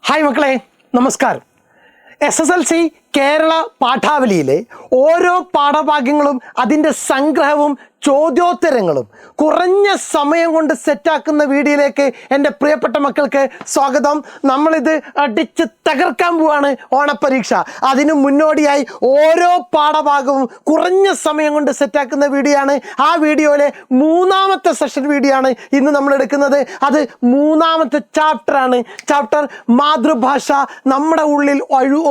Hi മക്കളെ, നമസ്കാരം. SSLC Kerala പാഠാവലിയിലെ ഓരോ പാഠഭാഗങ്ങളും അതിൻ്റെ സംഗ്രഹവും ചോദ്യോത്തരങ്ങളും കുറഞ്ഞ സമയം കൊണ്ട് സെറ്റാക്കുന്ന വീഡിയോയിലേക്ക് എൻ്റെ പ്രിയപ്പെട്ട മക്കൾക്ക് സ്വാഗതം. നമ്മളിത് അടിച്ച് തകർക്കാൻ പോവാണ് ഓണപ്പരീക്ഷ. അതിന് മുന്നോടിയായി ഓരോ പാഠഭാഗവും കുറഞ്ഞ സമയം കൊണ്ട് സെറ്റാക്കുന്ന വീഡിയോ ആണ്. ആ വീഡിയോയിലെ മൂന്നാമത്തെ സെഷൻ വീഡിയോ ആണ് ഇന്ന് നമ്മൾ എടുക്കുന്നത്. അത് മൂന്നാമത്തെ ചാപ്റ്ററാണ്. ചാപ്റ്റർ മാതൃഭാഷ നമ്മുടെ ഉള്ളിൽ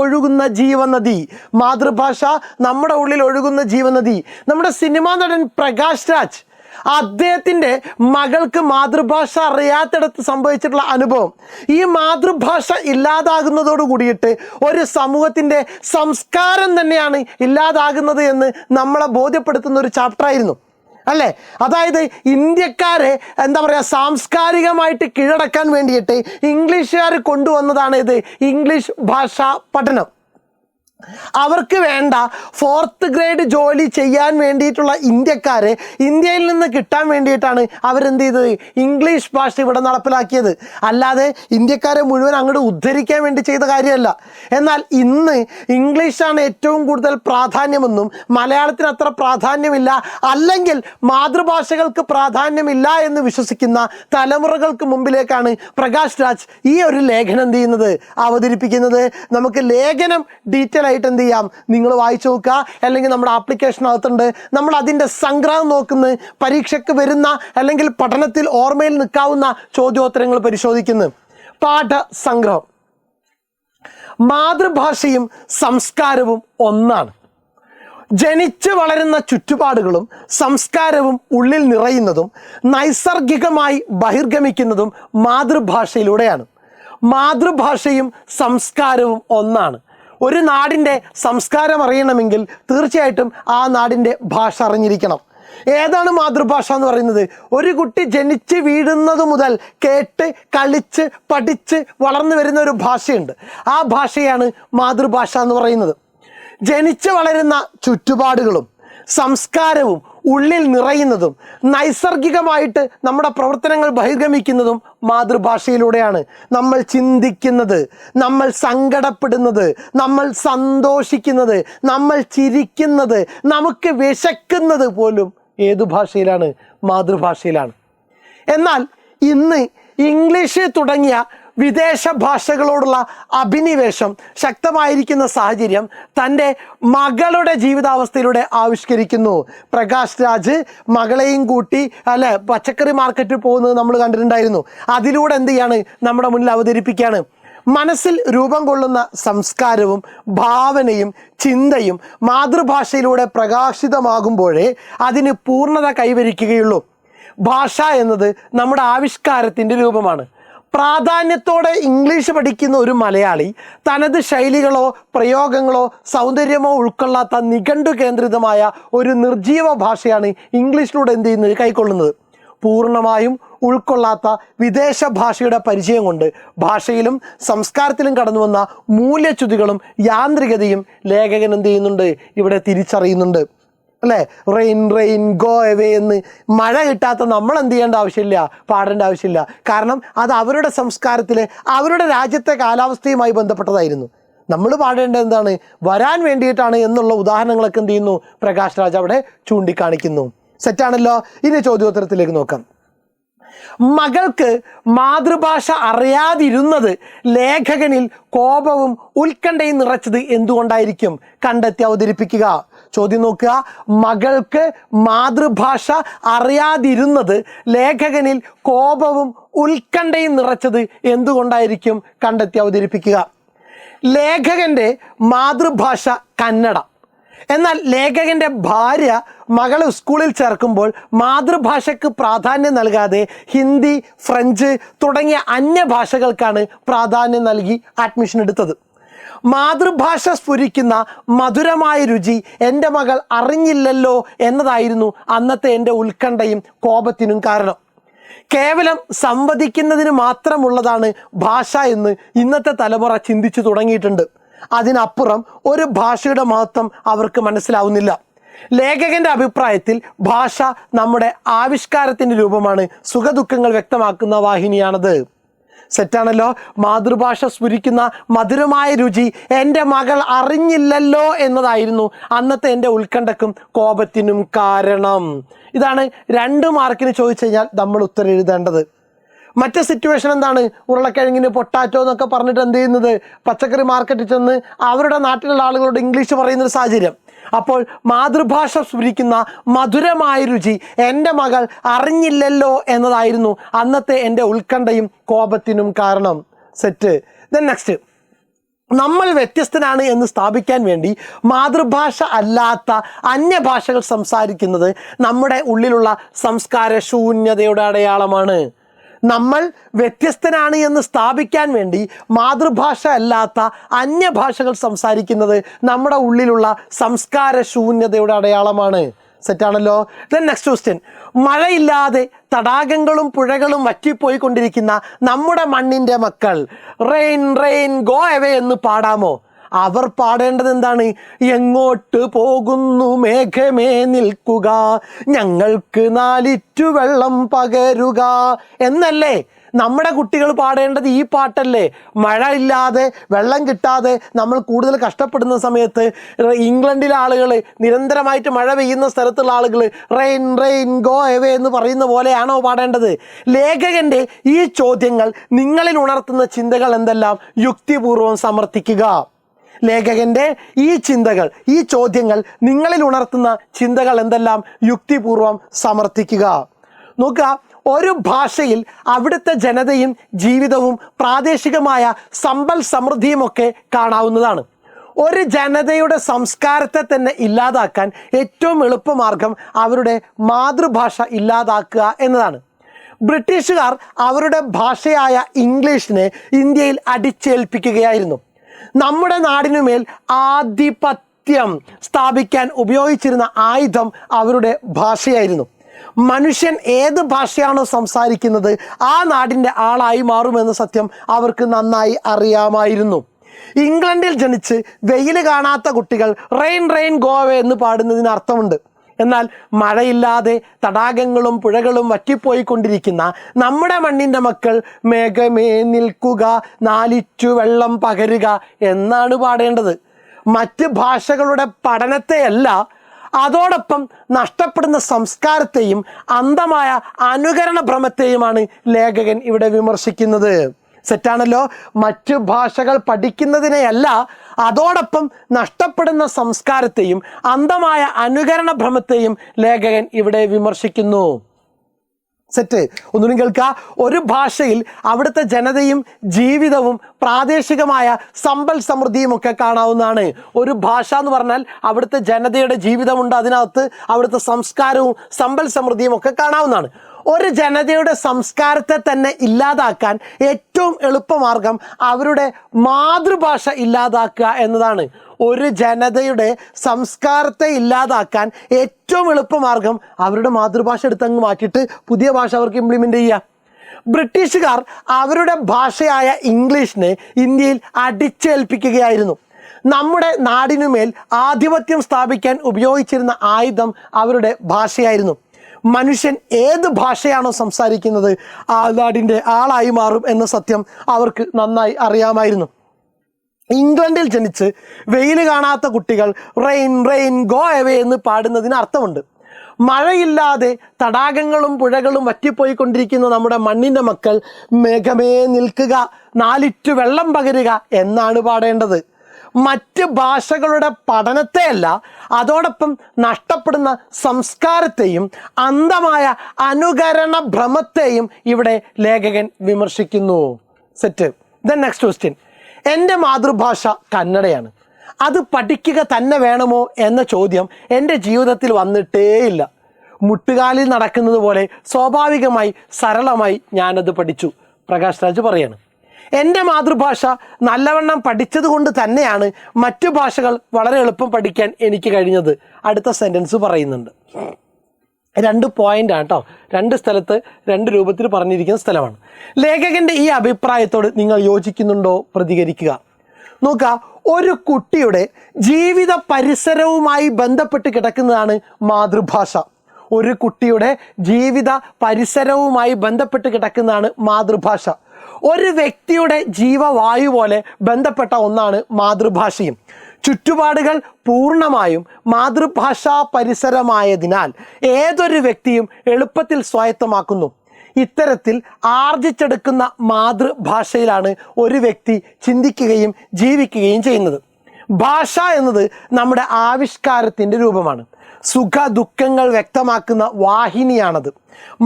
ഒഴുകുന്ന ജീവനദി. മാതൃഭാഷ നമ്മുടെ ഉള്ളിൽ ഒഴുകുന്ന ജീവനദി. നമ്മുടെ സിനിമാ നടൻ പ്രകാശ് രാജ്, അദ്ദേഹത്തിൻ്റെ മകൾക്ക് മാതൃഭാഷ അറിയാത്തിടത്ത് സംഭവിച്ചിട്ടുള്ള അനുഭവം, ഈ മാതൃഭാഷ ഇല്ലാതാകുന്നതോട് കൂടിയിട്ട് ഒരു സമൂഹത്തിൻ്റെ സംസ്കാരം തന്നെയാണ് ഇല്ലാതാകുന്നത് എന്ന് നമ്മളെ ബോധ്യപ്പെടുത്തുന്ന ഒരു ചാപ്റ്ററായിരുന്നു അല്ലേ. അതായത് ഇന്ത്യക്കാരെ സാംസ്കാരികമായിട്ട് കീഴടക്കാൻ വേണ്ടിയിട്ട് ഇംഗ്ലീഷുകാർ കൊണ്ടുവന്നതാണ് ഇത് ഇംഗ്ലീഷ് ഭാഷാ പഠനം. അവർക്ക് വേണ്ട 4th ഗ്രേഡ് ജോലി ചെയ്യാൻ വേണ്ടിയിട്ടുള്ള ഇന്ത്യക്കാരെ ഇന്ത്യയിൽ നിന്ന് കിട്ടാൻ വേണ്ടിയിട്ടാണ് അവരെന്ത് ചെയ്തത്, ഇംഗ്ലീഷ് ഭാഷ ഇവിടെ നടപ്പിലാക്കിയത്. അല്ലാതെ ഇന്ത്യക്കാരെ മുഴുവൻ അങ്ങോട്ട് ഉദ്ധരിക്കാൻ വേണ്ടി ചെയ്ത കാര്യമല്ല. എന്നാൽ ഇന്ന് ഇംഗ്ലീഷാണ് ഏറ്റവും കൂടുതൽ പ്രാധാന്യമെന്നും മലയാളത്തിന് അത്ര പ്രാധാന്യമില്ല, അല്ലെങ്കിൽ മാതൃഭാഷകൾക്ക് പ്രാധാന്യമില്ല എന്ന് വിശ്വസിക്കുന്ന തലമുറകൾക്ക് മുമ്പിലേക്കാണ് പ്രകാശ് രാജ് ഈ ഒരു ലേഖനം എന്ത് ചെയ്യുന്നത്, അവതരിപ്പിക്കുന്നത്. നമുക്ക് ലേഖനം ഡീറ്റെയിൽ ആയിട്ട് എന്ത് ചെയ്യാം, നിങ്ങൾ വായിച്ചു നോക്കുക, അല്ലെങ്കിൽ നമ്മുടെ ആപ്ലിക്കേഷനകത്തുണ്ട്. നമ്മൾ അതിൻ്റെ സംഗ്രഹം നോക്കുന്നു, പരീക്ഷയ്ക്ക് വരുന്ന അല്ലെങ്കിൽ പഠനത്തിൽ ഓർമ്മയിൽ നിൽക്കാവുന്ന ചോദ്യോത്തരങ്ങൾ പരിശോധിക്കുന്നു. പാഠസംഗ്രഹം. മാതൃഭാഷയും സംസ്കാരവും ഒന്നാണ്. ജനിച്ച് വളരുന്ന ചുറ്റുപാടുകളും സംസ്കാരവും ഉള്ളിൽ നിറയുന്നതും നൈസർഗികമായി ബഹിർഗമിക്കുന്നതും മാതൃഭാഷയിലൂടെയാണ്. മാതൃഭാഷയും സംസ്കാരവും ഒന്നാണ്. ഒരു നാടിൻ്റെ സംസ്കാരം അറിയണമെങ്കിൽ തീർച്ചയായിട്ടും ആ നാടിൻ്റെ ഭാഷ അറിഞ്ഞിരിക്കണം. ഏതാണ് മാതൃഭാഷ എന്ന് പറയുന്നത്? ഒരു കുട്ടി ജനിച്ച് വീഴുന്നത് മുതൽ കേട്ട് കളിച്ച് പഠിച്ച് വളർന്നു വരുന്ന ഒരു ഭാഷയുണ്ട്. ആ ഭാഷയാണ് മാതൃഭാഷ എന്ന് പറയുന്നത്. ജനിച്ച് വളരുന്ന ചുറ്റുപാടുകളും സംസ്കാരവും ഉള്ളിൽ നിറയുന്നതും നൈസർഗികമായിട്ട് നമ്മുടെ പ്രവർത്തനങ്ങൾ ബഹിർഗമിക്കുന്നതും മാതൃഭാഷയിലൂടെയാണ്. നമ്മൾ ചിന്തിക്കുന്നത്, നമ്മൾ സങ്കടപ്പെടുന്നത്, നമ്മൾ സന്തോഷിക്കുന്നത്, നമ്മൾ ചിരിക്കുന്നത്, നമുക്ക് വിശക്കുന്നത് പോലും ഏതു ഭാഷയിലാണ്? മാതൃഭാഷയിലാണ്. എന്നാൽ ഇന്ന് ഇംഗ്ലീഷ് തുടങ്ങിയ വിദേശ ഭാഷകളോടുള്ള അഭിനിവേശം ശക്തമായിരിക്കുന്ന സാഹചര്യം തൻ്റെ മകളുടെ ജീവിതാവസ്ഥയിലൂടെ ആവിഷ്കരിക്കുന്നു. പ്രകാശ് രാജ് മകളെയും കൂട്ടി പച്ചക്കറി മാർക്കറ്റിൽ പോകുന്നത് നമ്മൾ കണ്ടിട്ടുണ്ടായിരുന്നു. അതിലൂടെ എന്ത് ചെയ്യാണ്, നമ്മുടെ മുന്നിൽ അവതരിപ്പിക്കുകയാണ്. മനസ്സിൽ രൂപം കൊള്ളുന്ന സംസ്കാരവും ഭാവനയും ചിന്തയും മാതൃഭാഷയിലൂടെ പ്രകാശിതമാകുമ്പോഴേ അതിന് പൂർണ്ണത കൈവരിക്കുകയുള്ളൂ. ഭാഷ എന്നത് നമ്മുടെ ആവിഷ്കാരത്തിൻ്റെ രൂപമാണ്. പ്രാധാന്യത്തോടെ ഇംഗ്ലീഷ് പഠിക്കുന്ന ഒരു മലയാളി തനത് ശൈലികളോ പ്രയോഗങ്ങളോ സൗന്ദര്യമോ ഉൾക്കൊള്ളാത്ത നിഘണ്ടു കേന്ദ്രിതമായ ഒരു നിർജീവ ഭാഷയാണ് ഇംഗ്ലീഷിലൂടെ എന്ത് ചെയ്യുന്നത്, കൈക്കൊള്ളുന്നത്. പൂർണ്ണമായും ഉൾക്കൊള്ളാത്ത വിദേശ ഭാഷയുടെ പരിചയം കൊണ്ട് ഭാഷയിലും സംസ്കാരത്തിലും കടന്നു വന്ന മൂല്യച്യുതികളും യാന്ത്രികതയും ലേഖകൻ എന്ത് ചെയ്യുന്നുണ്ട്, ഇവിടെ തിരിച്ചറിയുന്നുണ്ട് അല്ലേ. റെയിൻ ഗോ എവേ എന്ന് മഴ കിട്ടാത്ത നമ്മൾ എന്ത് ചെയ്യേണ്ട ആവശ്യമില്ല, പാടേണ്ട ആവശ്യമില്ല. കാരണം അത് അവരുടെ സംസ്കാരത്തിലെ അവരുടെ രാജ്യത്തെ കാലാവസ്ഥയുമായി ബന്ധപ്പെട്ടതായിരുന്നു. നമ്മൾ പാടേണ്ടത് എന്താണ്, വരാൻ വേണ്ടിയിട്ടാണ് എന്നുള്ള ഉദാഹരണങ്ങളൊക്കെ എന്ത് ചെയ്യുന്നു, പ്രകാശ് രാജ് അവിടെ ചൂണ്ടിക്കാണിക്കുന്നു. സെറ്റാണല്ലോ. ഇനി ചോദ്യോത്തരത്തിലേക്ക് നോക്കാം. മകൾക്ക് മാതൃഭാഷ അറിയാതിരുന്നത് ലേഖകനിൽ കോപവും ഉത്കണ്ഠയും നിറച്ചത് എന്തുകൊണ്ടായിരിക്കും? കണ്ടെത്തി അവതരിപ്പിക്കുക. ചോദ്യം നോക്കുക. മകൾക്ക് മാതൃഭാഷ അറിയാതിരുന്നത് ലേഖകനിൽ കോപവും ഉത്കണ്ഠയും നിറച്ചത് എന്തുകൊണ്ടായിരിക്കും? കണ്ടെത്തി അവതരിപ്പിക്കുക. ലേഖകൻ്റെ മാതൃഭാഷ കന്നഡ. എന്നാൽ ലേഖകൻ്റെ ഭാര്യ മകളെ സ്കൂളിൽ ചേർക്കുമ്പോൾ മാതൃഭാഷയ്ക്ക് പ്രാധാന്യം നൽകാതെ ഹിന്ദി, ഫ്രഞ്ച് തുടങ്ങിയ അന്യഭാഷകൾക്കാണ് പ്രാധാന്യം നൽകി അഡ്മിഷൻ എടുത്തത്. മാതൃഭാഷ സ്ഫുരിക്കുന്ന മധുരമായ രുചി എൻ്റെ മകൾ അറിഞ്ഞില്ലല്ലോ എന്നതായിരുന്നു അന്നത്തെ എൻ്റെ ഉത്കണ്ഠയും കോപത്തിനും കാരണം. കേവലം സംവദിക്കുന്നതിന് മാത്രമുള്ളതാണ് ഭാഷ എന്ന് ഇന്നത്തെ തലമുറ ചിന്തിച്ചു തുടങ്ങിയിട്ടുണ്ട്. അതിനപ്പുറം ഒരു ഭാഷയുടെ മഹത്വം അവർക്ക് മനസ്സിലാവുന്നില്ല. ലേഖകന്റെ അഭിപ്രായത്തിൽ ഭാഷ നമ്മുടെ ആവിഷ്കാരത്തിൻ്റെ രൂപമാണ്. സുഖദുഃഖങ്ങൾ വ്യക്തമാക്കുന്ന വാഹിനിയാണത്. സെറ്റാണല്ലോ. മാതൃഭാഷ സ്ഫുരിക്കുന്ന മധുരമായ രുചി എൻ്റെ മകൾ അറിഞ്ഞില്ലല്ലോ എന്നതായിരുന്നു അന്നത്തെ എൻ്റെ ഉത്കണ്ഠക്കും കോപത്തിനും കാരണം. ഇതാണ് 2 മാർക്കിന് ചോദിച്ചു കഴിഞ്ഞാൽ നമ്മൾ ഉത്തരം എഴുതേണ്ടത്. മറ്റേ സിറ്റുവേഷൻ എന്താണ്? ഉരുളക്കിഴങ്ങിന് പൊട്ടാറ്റോ എന്നൊക്കെ പറഞ്ഞിട്ട് എന്ത് ചെയ്യുന്നത്, പച്ചക്കറി മാർക്കറ്റിൽ ചെന്ന് അവരുടെ നാട്ടിലുള്ള ആളുകളോട് ഇംഗ്ലീഷ് പറയുന്നൊരു സാഹചര്യം. അപ്പോൾ മാതൃഭാഷ സ്ഫുരിക്കുന്ന മധുരമായ രുചി എൻ്റെ മകൾ അറിഞ്ഞില്ലല്ലോ എന്നതായിരുന്നു അന്നത്തെ എൻ്റെ ഉത്കണ്ഠയും കോപത്തിനും കാരണം. സെറ്റ്. ദെൻ നെക്സ്റ്റ്, നമ്മൾ വ്യത്യസ്തനാണ് എന്ന് സ്ഥാപിക്കാൻ വേണ്ടി മാതൃഭാഷ അല്ലാത്ത അന്യഭാഷകൾ സംസാരിക്കുന്നത് നമ്മുടെ ഉള്ളിലുള്ള സംസ്കാര ശൂന്യതയുടെ അടയാളമാണ്. നമ്മൾ വ്യത്യസ്തനാണ് എന്ന് സ്ഥാപിക്കാൻ വേണ്ടി മാതൃഭാഷ അല്ലാത്ത അന്യഭാഷകൾ സംസാരിക്കുന്നത് നമ്മുടെ ഉള്ളിലുള്ള സംസ്കാര ശൂന്യതയുടെ അടയാളമാണ്. സെറ്റാണല്ലോ. ദെൻ നെക്സ്റ്റ് ക്വസ്റ്റ്യൻ, മഴയില്ലാതെ തടാകങ്ങളും പുഴകളും വറ്റിപ്പോയിക്കൊണ്ടിരിക്കുന്ന നമ്മുടെ മണ്ണിൻ്റെ മക്കൾ റെയിൻ റെയിൻ ഗോ അവേ എന്ന് പാടാമോ? അവർ പാടേണ്ടത് എന്താണ്? എങ്ങോട്ട് പോകുന്നു മേഘമേ നിൽക്കുക, ഞങ്ങൾക്ക് 4 ഇറ്റു വെള്ളം പകരുക എന്നല്ലേ നമ്മുടെ കുട്ടികൾ പാടേണ്ടത്? ഈ പാട്ടല്ലേ? മഴ ഇല്ലാതെ വെള്ളം കിട്ടാതെ നമ്മൾ കൂടുതൽ കഷ്ടപ്പെടുന്ന സമയത്ത് ഇംഗ്ലണ്ടിലെ ആളുകൾ, നിരന്തരമായിട്ട് മഴ പെയ്യുന്ന സ്ഥലത്തുള്ള ആളുകൾ റെയിൻ റെയിൻ ഗോ അവേ എന്ന് പറയുന്ന പോലെയാണോ പാടേണ്ടത്? ലേഖകൻ്റെ ഈ ചോദ്യങ്ങൾ നിങ്ങളിൽ ഉണർത്തുന്ന ചിന്തകൾ എന്തെല്ലാം യുക്തിപൂർവ്വം സമർത്ഥിക്കുക. ലേഖകൻ്റെ ഈ ചിന്തകൾ, ഈ ചോദ്യങ്ങൾ നിങ്ങളിൽ ഉണർത്തുന്ന ചിന്തകൾ എന്തെല്ലാം യുക്തിപൂർവ്വം സമർത്ഥിക്കുക. നോക്കുക, ഒരു ഭാഷയിൽ അവിടുത്തെ ജനതയും ജീവിതവും പ്രാദേശികമായ സമ്പൽ സമൃദ്ധിയുമൊക്കെ കാണാവുന്നതാണ്. ഒരു ജനതയുടെ സംസ്കാരത്തെ തന്നെ ഇല്ലാതാക്കാൻ ഏറ്റവും എളുപ്പമാർഗം അവരുടെ മാതൃഭാഷ ഇല്ലാതാക്കുക എന്നതാണ്. ബ്രിട്ടീഷുകാർ അവരുടെ ഭാഷയായ ഇംഗ്ലീഷിനെ ഇന്ത്യയിൽ അടിച്ചേൽപ്പിക്കുകയായിരുന്നു. നമ്മുടെ നാടിനുമേൽ ആധിപത്യം സ്ഥാപിക്കാൻ ഉപയോഗിച്ചിരുന്ന ആയുധം അവരുടെ ഭാഷയായിരുന്നു. മനുഷ്യൻ ഏത് ഭാഷയാണോ സംസാരിക്കുന്നത് ആ നാടിൻ്റെ ആളായി മാറുമെന്ന സത്യം അവർക്ക് നന്നായി അറിയാമായിരുന്നു. ഇംഗ്ലണ്ടിൽ ജനിച്ച് വെയിൽ കാണാത്ത കുട്ടികൾ റെയിൻ റെയിൻ ഗോ അവേ എന്ന് പാടുന്നതിന് അർത്ഥമുണ്ട്. എന്നാൽ മഴയില്ലാതെ തടാകങ്ങളും പുഴകളും വറ്റിപ്പോയിക്കൊണ്ടിരിക്കുന്ന നമ്മുടെ മണ്ണിൻ്റെ മക്കൾ മേഘമേ നിൽക്കുക, 4 ഇറ്റു വെള്ളം പകരുക എന്നാണ് പാടേണ്ടത്. മറ്റ് ഭാഷകളുടെ പഠനത്തെയല്ല, അതോടൊപ്പം നഷ്ടപ്പെടുന്ന സംസ്കാരത്തെയും അന്ധമായ അനുകരണ ഭ്രമത്തെയുമാണ് ലേഖകൻ ഇവിടെ വിമർശിക്കുന്നത്. സെറ്റാണല്ലോ. മറ്റു ഭാഷകൾ പഠിക്കുന്നതിനെയല്ല, അതോടൊപ്പം നഷ്ടപ്പെടുന്ന സംസ്കാരത്തെയും അന്ധമായ അനുകരണ ഭ്രമത്തെയും ലേഖകൻ ഇവിടെ വിമർശിക്കുന്നു. സെറ്റ്. ഒന്നുകൂടി കേൾക്കുക. ഒരു ഭാഷയിൽ അവിടുത്തെ ജനതയും ജീവിതവും പ്രാദേശികമായ സമ്പൽ സമൃദ്ധിയും ഒക്കെ കാണാവുന്നതാണ്. ഒരു ഭാഷ എന്ന് പറഞ്ഞാൽ അവിടുത്തെ ജനതയുടെ ജീവിതമുണ്ട്, അതിനകത്ത് അവിടുത്തെ സംസ്കാരവും സമ്പൽ സമൃദ്ധിയും ഒക്കെ കാണാവുന്നതാണ്. ഒരു ജനതയുടെ സംസ്കാരത്തെ തന്നെ ഇല്ലാതാക്കാൻ ഏറ്റവും എളുപ്പമാർഗം അവരുടെ മാതൃഭാഷ ഇല്ലാതാക്കുക എന്നതാണ്. ഒരു ജനതയുടെ സംസ്കാരത്തെ ഇല്ലാതാക്കാൻ ഏറ്റവും എളുപ്പമാർഗം അവരുടെ മാതൃഭാഷ എടുത്തങ്ങ് മാറ്റിയിട്ട് പുതിയ ഭാഷ അവർക്ക് ഇംപ്ലിമെൻ്റ് ചെയ്യുക. ബ്രിട്ടീഷുകാർ അവരുടെ ഭാഷയായ ഇംഗ്ലീഷിനെ ഇന്ത്യയിൽ അടിച്ചേൽപ്പിക്കുകയായിരുന്നു. നമ്മുടെ നാടിനുമേൽ ആധിപത്യം സ്ഥാപിക്കാൻ ഉപയോഗിച്ചിരുന്ന ആയുധം അവരുടെ ഭാഷയായിരുന്നു. മനുഷ്യൻ ഏത് ഭാഷയാണോ സംസാരിക്കുന്നത് ആ നാടിൻ്റെ ആളായി മാറും എന്ന സത്യം അവർക്ക് നന്നായി അറിയാമായിരുന്നു. ഇംഗ്ലണ്ടിൽ ജനിച്ച് വെയിൽ കാണാത്ത കുട്ടികൾ റെയിൻ റെയിൻ ഗോ അവേ എന്ന് പാടുന്നതിന് അർത്ഥമുണ്ട്. മഴയില്ലാതെ തടാകങ്ങളും പുഴകളും വറ്റിപ്പോയിക്കൊണ്ടിരിക്കുന്ന നമ്മുടെ മണ്ണിൻ്റെ മക്കൾ മേഘമേ നിൽക്കുക, 4 ഇറ്റു വെള്ളം പകരുക എന്നാണ് പാടേണ്ടത്. മറ്റ് ഭാഷകളുടെ പഠനത്തെയല്ല, അതോടൊപ്പം നഷ്ടപ്പെടുന്ന സംസ്കാരത്തെയും അന്ധമായ അനുകരണ ഭ്രമത്തെയും ഇവിടെ ലേഖകൻ വിമർശിക്കുന്നു. സെറ്റ്. ദെൻ നെക്സ്റ്റ് ക്വസ്റ്റ്യൻ, എൻ്റെ മാതൃഭാഷ കന്നഡയാണ്, അത് പഠിക്കുക തന്നെ വേണമോ എന്ന ചോദ്യം എൻ്റെ ജീവിതത്തിൽ വന്നിട്ടേയില്ല. മുട്ടുകാലിൽ നടക്കുന്നത് പോലെ സ്വാഭാവികമായി സരളമായി ഞാനത് പഠിച്ചു. പ്രകാശ് രാജ് പറയാണ്. എൻ്റെ മാതൃഭാഷ നല്ലവണ്ണം പഠിച്ചത് കൊണ്ട് തന്നെയാണ് മറ്റു ഭാഷകൾ വളരെ എളുപ്പം പഠിക്കാൻ എനിക്ക് കഴിഞ്ഞത്. അടുത്ത സെൻറ്റൻസ് പറയുന്നുണ്ട്. 2 പോയിൻ്റാണ് കേട്ടോ. 2 സ്ഥലത്ത് 2 രൂപത്തിൽ പറഞ്ഞിരിക്കുന്ന സ്ഥലമാണ്. ലേഖകൻ്റെ ഈ അഭിപ്രായത്തോട് നിങ്ങൾ യോജിക്കുന്നുണ്ടോ? പ്രതികരിക്കുക. നോക്കുക, ഒരു കുട്ടിയുടെ ജീവിത പരിസരവുമായി ബന്ധപ്പെട്ട് കിടക്കുന്നതാണ് മാതൃഭാഷ. ഒരു കുട്ടിയുടെ ജീവിത പരിസരവുമായി ബന്ധപ്പെട്ട് കിടക്കുന്നതാണ് മാതൃഭാഷ. ഒരു വ്യക്തിയുടെ ജീവവായു പോലെ ബന്ധപ്പെട്ട ഒന്നാണ് മാതൃഭാഷയും. ചുറ്റുപാടുകൾ പൂർണ്ണമായും മാതൃഭാഷാ പരിസരമായതിനാൽ ഏതൊരു വ്യക്തിയും എളുപ്പത്തിൽ സ്വായത്തമാക്കുന്നു. ഇത്തരത്തിൽ ആർജിച്ചെടുക്കുന്ന മാതൃഭാഷയിലാണ് ഒരു വ്യക്തി ചിന്തിക്കുകയും ജീവിക്കുകയും ചെയ്യുന്നത്. ഭാഷ എന്നത് നമ്മുടെ ആവിഷ്കാരത്തിൻ്റെ രൂപമാണ്. സുഖ ദുഃഖങ്ങൾ വ്യക്തമാക്കുന്ന വാഹിനിയാണത്.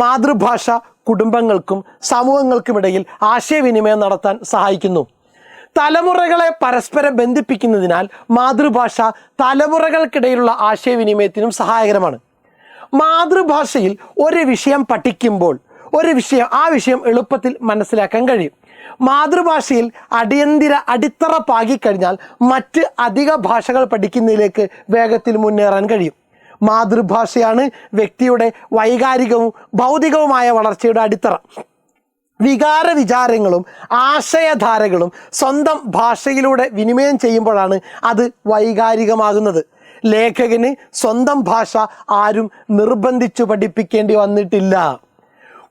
മാതൃഭാഷ കുടുംബങ്ങൾക്കും സമൂഹങ്ങൾക്കുമിടയിൽ ആശയവിനിമയം നടത്താൻ സഹായിക്കുന്നു. തലമുറകളെ പരസ്പരം ബന്ധിപ്പിക്കുന്നതിനാൽ മാതൃഭാഷ തലമുറകൾക്കിടയിലുള്ള ആശയവിനിമയത്തിനും സഹായകരമാണ്. മാതൃഭാഷയിൽ ഒരു വിഷയം പഠിക്കുമ്പോൾ ആ വിഷയം എളുപ്പത്തിൽ മനസ്സിലാക്കാൻ കഴിയും. മാതൃഭാഷയിൽ അടിത്തറ പാകിക്കഴിഞ്ഞാൽ മറ്റ് അധിക ഭാഷകൾ പഠിക്കുന്നതിലേക്ക് വേഗത്തിൽ മുന്നേറാൻ കഴിയും. മാതൃഭാഷയാണ് വ്യക്തിയുടെ വൈകാരികവും ഭൗതികവുമായ വളർച്ചയുടെ അടിത്തറ. വികാര വിചാരങ്ങളും ആശയധാരകളും സ്വന്തം ഭാഷയിലൂടെ വിനിമയം ചെയ്യുമ്പോഴാണ് അത് വൈകാരികമാകുന്നത്. ലേഖകന് സ്വന്തം ഭാഷ ആരും നിർബന്ധിച്ചു പഠിപ്പിക്കേണ്ടി വന്നിട്ടില്ല.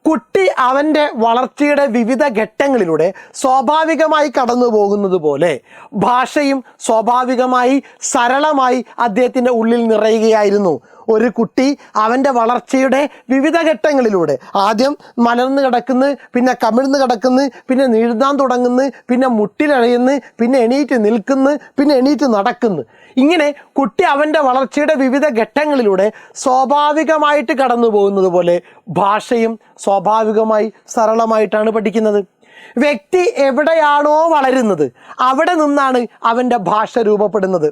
കുട്ടി അവൻ്റെ വളർച്ചയുടെ വിവിധ ഘട്ടങ്ങളിലൂടെ സ്വാഭാവികമായി കടന്നു പോകുന്നത് പോലെ ഭാഷയും സ്വാഭാവികമായി സരളമായി അദ്ദേഹത്തിൻ്റെ ഉള്ളിൽ നിറയുകയായിരുന്നു. ഒരു കുട്ടി അവൻ്റെ വളർച്ചയുടെ വിവിധ ഘട്ടങ്ങളിലൂടെ ആദ്യം മലർന്ന് കിടക്കുന്നു, പിന്നെ കമിഴ്ന്ന് കിടക്കുന്നു, പിന്നെ നീഴ്താൻ തുടങ്ങുന്നു, പിന്നെ മുട്ടിലഴയുന്നു, പിന്നെ എണീറ്റ് നിൽക്കുന്നു, പിന്നെ എണീറ്റ് നടക്കുന്നു. ഇങ്ങനെ കുട്ടി അവൻ്റെ വളർച്ചയുടെ വിവിധ ഘട്ടങ്ങളിലൂടെ സ്വാഭാവികമായിട്ട് കടന്നു പോകുന്നത് പോലെ ഭാഷയും സ്വാഭാവികമായി സരളമായിട്ടാണ് പഠിക്കുന്നത്. വ്യക്തി എവിടെയാണോ വളരുന്നത് അവിടെ നിന്നാണ് അവൻ്റെ ഭാഷ രൂപപ്പെടുന്നത്.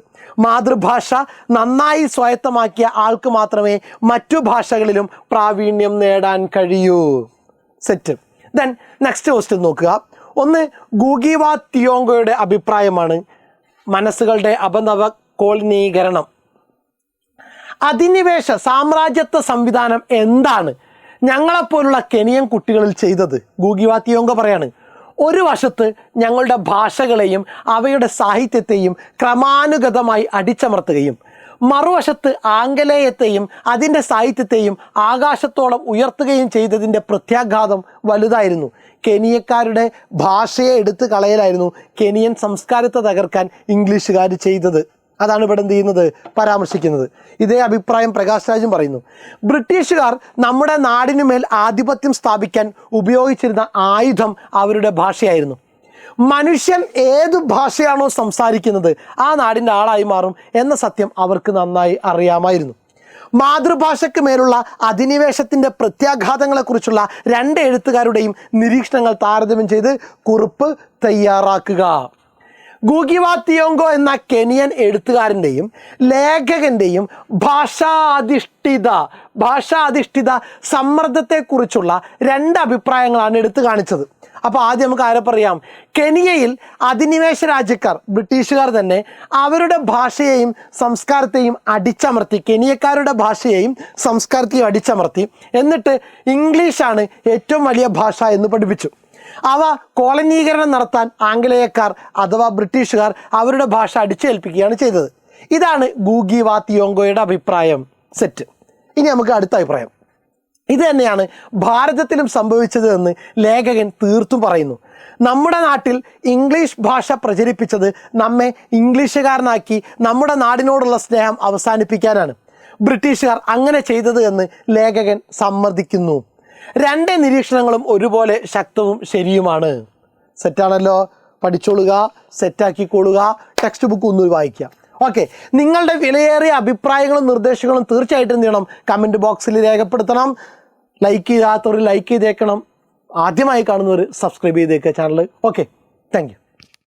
മാതൃഭാഷ നന്നായി സ്വായത്തമാക്കിയ ആൾക്ക് മാത്രമേ മറ്റു ഭാഷകളിലും പ്രാവീണ്യം നേടാൻ കഴിയൂ. സെറ്റ്. ദെൻ നെക്സ്റ്റ് ക്വസ്റ്റ്യൻ നോക്കുക. ഒന്ന് ഗൂഗി വാ തിയോങ്കോയുടെ അഭിപ്രായമാണ് മനസ്സുകളുടെ അപനവകോളനീകരണം. അധിനിവേശ സാമ്രാജ്യത്വ സംവിധാനം എന്താണ് ഞങ്ങളെപ്പോലുള്ള കെനിയൻ കുട്ടികളിൽ ചെയ്തത്? ഗൂഗി വാ തിയോങ്ക പറയാണ്, ഒരു വശത്ത് ഞങ്ങളുടെ ഭാഷകളെയും അവയുടെ സാഹിത്യത്തെയും ക്രമാനുഗതമായി അടിച്ചമർത്തുകയും മറുവശത്ത് ആംഗലേയത്തെയും അതിൻ്റെ സാഹിത്യത്തെയും ആകാശത്തോളം ഉയർത്തുകയും ചെയ്തതിൻ്റെ പ്രത്യാഘാതം വലുതായിരുന്നു. കെനിയക്കാരുടെ ഭാഷയെ എടുത്തു കളയലായിരുന്നു കെനിയൻ സംസ്കാരത്തെ തകർക്കാൻ ഇംഗ്ലീഷുകാർ ചെയ്തത്. അതാണ് ഇവിടെ എന്ത് ചെയ്യുന്നത്, പരാമർശിക്കുന്നത്. ഇതേ അഭിപ്രായം പ്രകാശ് രാജും പറയുന്നു. ബ്രിട്ടീഷുകാർ നമ്മുടെ നാടിനുമേൽ ആധിപത്യം സ്ഥാപിക്കാൻ ഉപയോഗിച്ചിരുന്ന ആയുധം അവരുടെ ഭാഷയായിരുന്നു. മനുഷ്യൻ ഏതു ഭാഷയാണോ സംസാരിക്കുന്നത് ആ നാടിൻ്റെ ആളായി മാറും എന്ന സത്യം അവർക്ക് നന്നായി അറിയാമായിരുന്നു. മാതൃഭാഷയ്ക്ക് മേലുള്ള അധിനിവേശത്തിൻ്റെ പ്രത്യാഘാതങ്ങളെക്കുറിച്ചുള്ള രണ്ട് എഴുത്തുകാരുടെയും നിരീക്ഷണങ്ങൾ താരതമ്യം ചെയ്ത് കുറിപ്പ് തയ്യാറാക്കുക. ഗൂഗി വാ തിയോങ്കോ എന്ന കെനിയൻ എഴുത്തുകാരൻ്റെയും ലേഖകൻ്റെയും ഭാഷാധിഷ്ഠിത സമ്മർദ്ദത്തെക്കുറിച്ചുള്ള രണ്ട് അഭിപ്രായങ്ങളാണ് എടുത്തു കാണിച്ചത്. അപ്പോൾ ആദ്യം നമുക്ക് ആരെ പറയാം? കെനിയയിൽ അധിനിവേശ രാജ്യക്കാർ ബ്രിട്ടീഷുകാർ തന്നെ അവരുടെ ഭാഷയെയും സംസ്കാരത്തെയും അടിച്ചമർത്തി, കെനിയക്കാരുടെ ഭാഷയെയും സംസ്കാരത്തെയും അടിച്ചമർത്തി. എന്നിട്ട് ഇംഗ്ലീഷാണ് ഏറ്റവും വലിയ ഭാഷ എന്ന് പഠിപ്പിച്ചു. അവ കോളനീകരണം നടത്താൻ ആംഗലേയക്കാർ അഥവാ ബ്രിട്ടീഷുകാർ അവരുടെ ഭാഷ അടിച്ചേൽപ്പിക്കുകയാണ് ചെയ്തത്. ഇതാണ് ഗൂഗി വാ തിയോങ്കോയുടെ അഭിപ്രായം. സെറ്റ്. ഇനി നമുക്ക് അടുത്ത അഭിപ്രായം. ഇത് തന്നെയാണ് ഭാരതത്തിലും സംഭവിച്ചത് എന്ന് ലേഖകൻ തീർത്തും പറയുന്നു. നമ്മുടെ നാട്ടിൽ ഇംഗ്ലീഷ് ഭാഷ പ്രചരിപ്പിച്ചത് നമ്മെ ഇംഗ്ലീഷുകാരനാക്കി നമ്മുടെ നാടിനോടുള്ള സ്നേഹം അവസാനിപ്പിക്കാനാണ് ബ്രിട്ടീഷുകാർ അങ്ങനെ ചെയ്തത് എന്ന് ലേഖകൻ സമ്മതിക്കുന്നു. രണ്ട് നിരീക്ഷണങ്ങളും ഒരുപോലെ ശക്തവും ശരിയുമാണ്. സെറ്റാണല്ലോ? പഠിച്ചോളുക, സെറ്റാക്കിക്കൊള്ളുക, ടെക്സ്റ്റ് ബുക്ക് ഒന്നും വായിക്കുക. ഓക്കെ, നിങ്ങളുടെ വിലയേറിയ അഭിപ്രായങ്ങളും നിർദ്ദേശങ്ങളും തീർച്ചയായിട്ടും എന്ത് ചെയ്യണം? കമൻറ്റ് ബോക്സിൽ രേഖപ്പെടുത്തണം. ലൈക്ക് ചെയ്യാത്തവർ ലൈക്ക് ചെയ്തേക്കണം. ആദ്യമായി കാണുന്നവർ സബ്സ്ക്രൈബ് ചെയ്തേക്കുക ചാനൽ. Okay, thank you.